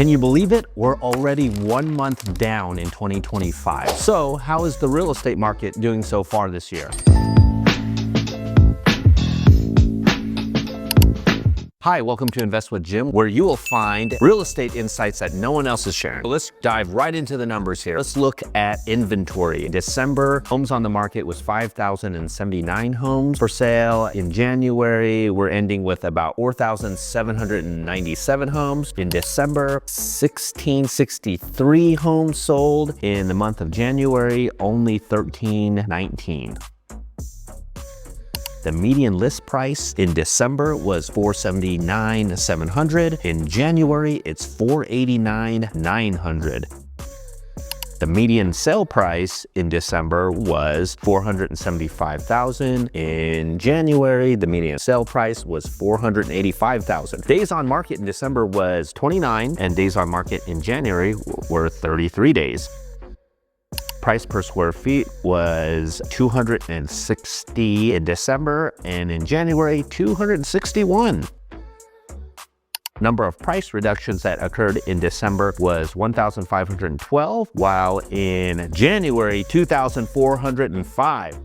Can you believe it? We're already 1 month down in 2025. So how is the real estate market doing so far this year? Hi, welcome to Invest with Jim, where you will find real estate insights that no one else is sharing. So let's dive right into the numbers here. Let's look at inventory. In December, homes on the market was 5,079 homes for sale. In January, we're ending with about 4,797 homes. In December, 1,663 homes sold. In the month of January, only 1,319. The median list price in December was $479,700. In January, it's $489,900. The median sale price in December was $475,000. In January, the median sale price was $485,000. Days on market in December was 29, and days on market in January were 33 days. Price per square feet was $260 in December, and in January, $261. Number of price reductions that occurred in December was 1,512, while in January, 2,405.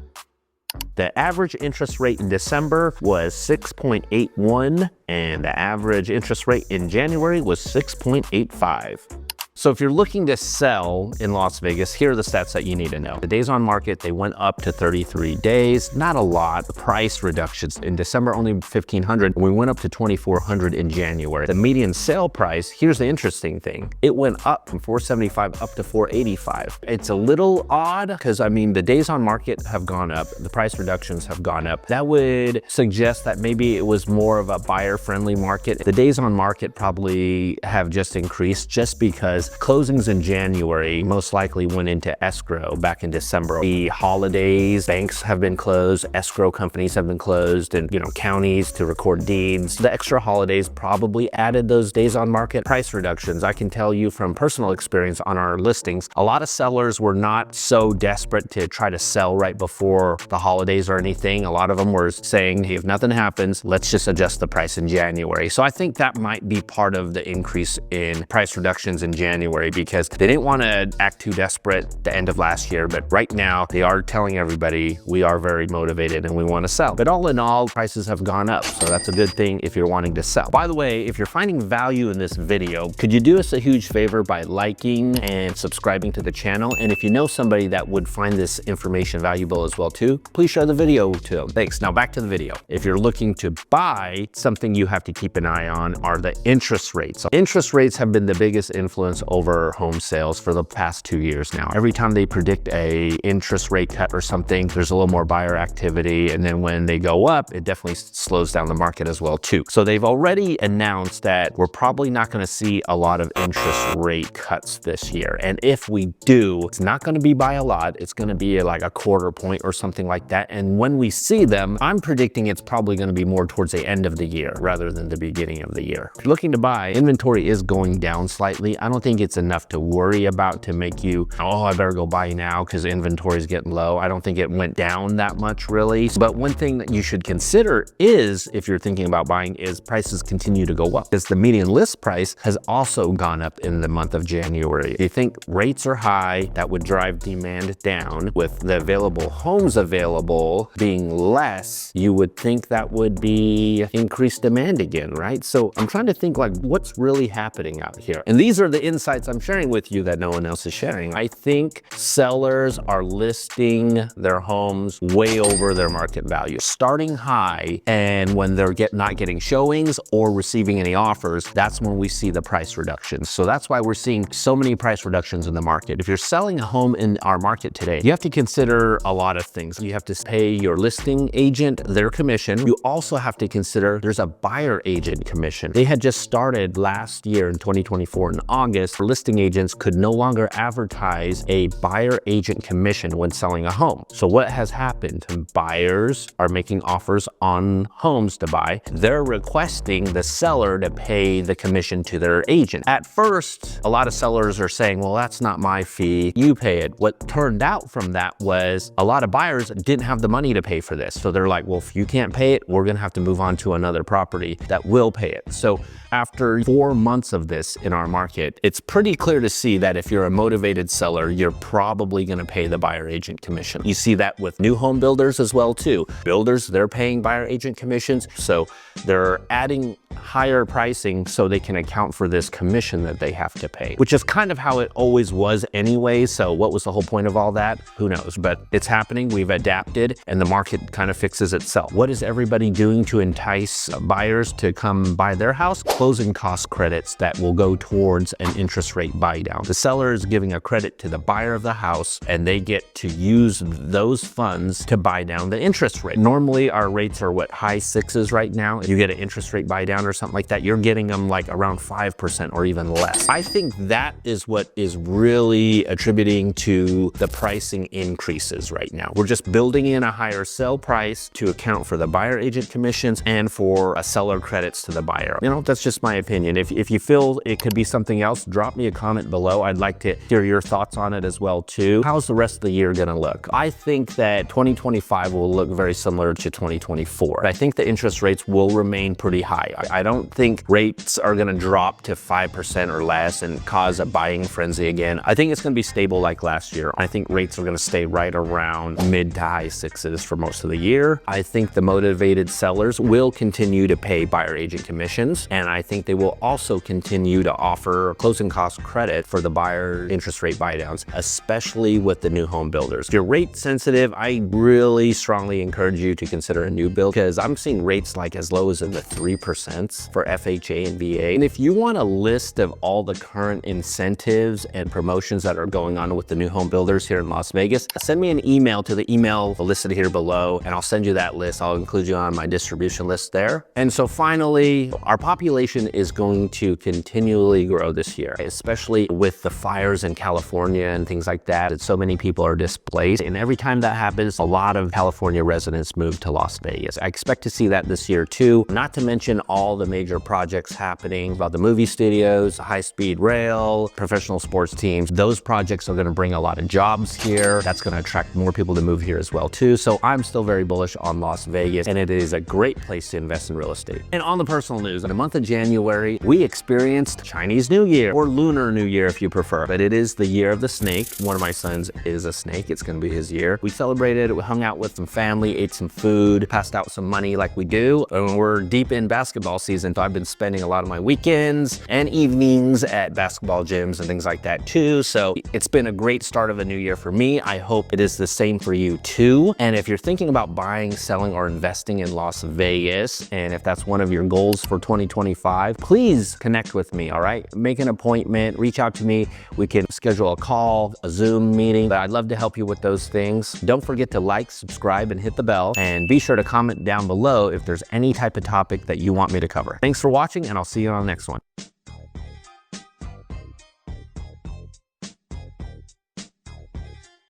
The average interest rate in December was 6.81, and the average interest rate in January was 6.85. So if you're looking to sell in Las Vegas, here are the stats that you need to know. The days on market, they went up to 33 days, not a lot. The price reductions in December, only 1,500. We went up to 2,400 in January. The median sale price, here's the interesting thing. It went up from 475 up to 485. It's a little odd because I mean, the days on market have gone up, the price reductions have gone up. That would suggest that maybe it was more of a buyer-friendly market. The days on market probably have just increased just because closings in January most likely went into escrow back in December. The holidays, banks have been closed, escrow companies have been closed, and counties to record deeds. The extra holidays probably added those days on market price reductions. I can tell you from personal experience on our listings, a lot of sellers were not so desperate to try to sell right before the holidays or anything. A lot of them were saying, hey, if nothing happens, let's just adjust the price in January. So I think that might be part of the increase in price reductions in January, because they didn't want to act too desperate at the end of last year, but right now they are telling everybody we are very motivated and we want to sell. But all in all, prices have gone up, so that's a good thing if you're wanting to sell. By the way, if you're finding value in this video, could you do us a huge favor by liking and subscribing to the channel? And if you know somebody that would find this information valuable as well too, please share the video to them. Thanks. Now back to the video. If you're looking to buy, something you have to keep an eye on are the interest rates. So interest rates have been the biggest influence over home sales for the past 2 years now. Every time they predict a interest rate cut or something, there's a little more buyer activity. And then when they go up, it definitely slows down the market as well too. So they've already announced that we're probably not going to see a lot of interest rate cuts this year. And if we do, it's not going to be by a lot. It's going to be like a quarter point or something like that. And when we see them, I'm predicting it's probably going to be more towards the end of the year rather than the beginning of the year. If you're looking to buy, inventory is going down slightly. I don't think it's enough to worry about to make you, oh, I better go buy now because inventory is getting low. I don't think it went down that much really. But one thing that you should consider is, if you're thinking about buying, is prices continue to go up, because the median list price has also gone up in the month of January. If you think rates are high, that would drive demand down. With the available homes available being less, you would think that would be increased demand again, right? So I'm trying to think like what's really happening out here. And these are the insights I'm sharing with you that no one else is sharing. I think sellers are listing their homes way over their market value, starting high, and when they're not getting showings or receiving any offers, that's when we see the price reductions. So that's why we're seeing so many price reductions in the market. If you're selling a home in our market today, you have to consider a lot of things. You have to pay your listing agent their commission. You also have to consider there's a buyer agent commission. They had just started last year in 2024 in August. this, listing agents could no longer advertise a buyer agent commission when selling a home. So what has happened? Buyers are making offers on homes to buy. They're requesting the seller to pay the commission to their agent. At first, a lot of sellers are saying, well, that's not my fee, you pay it. What turned out from that was a lot of buyers didn't have the money to pay for this. So they're like, well, if you can't pay it, we're gonna have to move on to another property that will pay it. So after 4 months of this in our market, it's pretty clear to see that if you're a motivated seller, you're probably gonna pay the buyer agent commission. You see that with new home builders as well too. Builders, they're paying buyer agent commissions, so they're adding higher pricing so they can account for this commission that they have to pay, which is kind of how it always was anyway. So what was the whole point of all that? Who knows? But it's happening, we've adapted, and the market kind of fixes itself. What is everybody doing to entice buyers to come buy their house? Closing cost credits that will go towards an interest rate buy down. The seller is giving a credit to the buyer of the house, and they get to use those funds to buy down the interest rate. Normally our rates are what, high sixes right now. If you get an interest rate buy down or something like that, you're getting them like around 5% or even less. I think that is what is really attributing to the pricing increases right now. We're just building in a higher sell price to account for the buyer agent commissions and for a seller credits to the buyer. You know, that's just my opinion. If you feel it could be something else, drop me a comment below. I'd like to hear your thoughts on it as well too. How's the rest of the year gonna look? I think that 2025 will look very similar to 2024. I think the interest rates will remain pretty high. I don't think rates are gonna drop to 5% or less and cause a buying frenzy again. I think it's gonna be stable like last year. I think rates are gonna stay right around mid to high sixes for most of the year. I think the motivated sellers will continue to pay buyer agent commissions, and I think they will also continue to offer closing cost credit for the buyer interest rate buy downs, especially with the new home builders. If you're rate sensitive, I really strongly encourage you to consider a new build, because I'm seeing rates like as low as in the 3% for FHA and VA. And if you want a list of all the current incentives and promotions that are going on with the new home builders here in Las Vegas, send me an email to the email listed here below, and I'll send you that list. I'll include you on my distribution list there. And so finally, our population is going to continually grow this year, especially with the fires in California and things like that. And so many people are displaced. And every time that happens, a lot of California residents move to Las Vegas. I expect to see that this year too, not to mention all the major projects happening about the movie studios, high-speed rail, professional sports teams. Those projects are going to bring a lot of jobs here. That's going to attract more people to move here as well too. So I'm still very bullish on Las Vegas, and it is a great place to invest in real estate. And on the personal news, in the month of January, we experienced Chinese New Year, or Lunar New Year if you prefer, but it is the year of the snake. One of my sons is a snake. It's going to be his year. We celebrated, we hung out with some family, ate some food, passed out some money like we do, and we're deep in basketball season. So I've been spending a lot of my weekends and evenings at basketball gyms and things like that too. So it's been a great start of a new year for me. I hope it is the same for you too. And if you're thinking about buying, selling, or investing in Las Vegas, and if that's one of your goals for 2025, please connect with me, all right? Make an appointment, reach out to me. We can schedule a call, a Zoom meeting, but I'd love to help you with those things. Don't forget to like, subscribe, and hit the bell. And be sure to comment down below if there's any type of topic that you want me to cover. Thanks for watching, and I'll see you on the next one.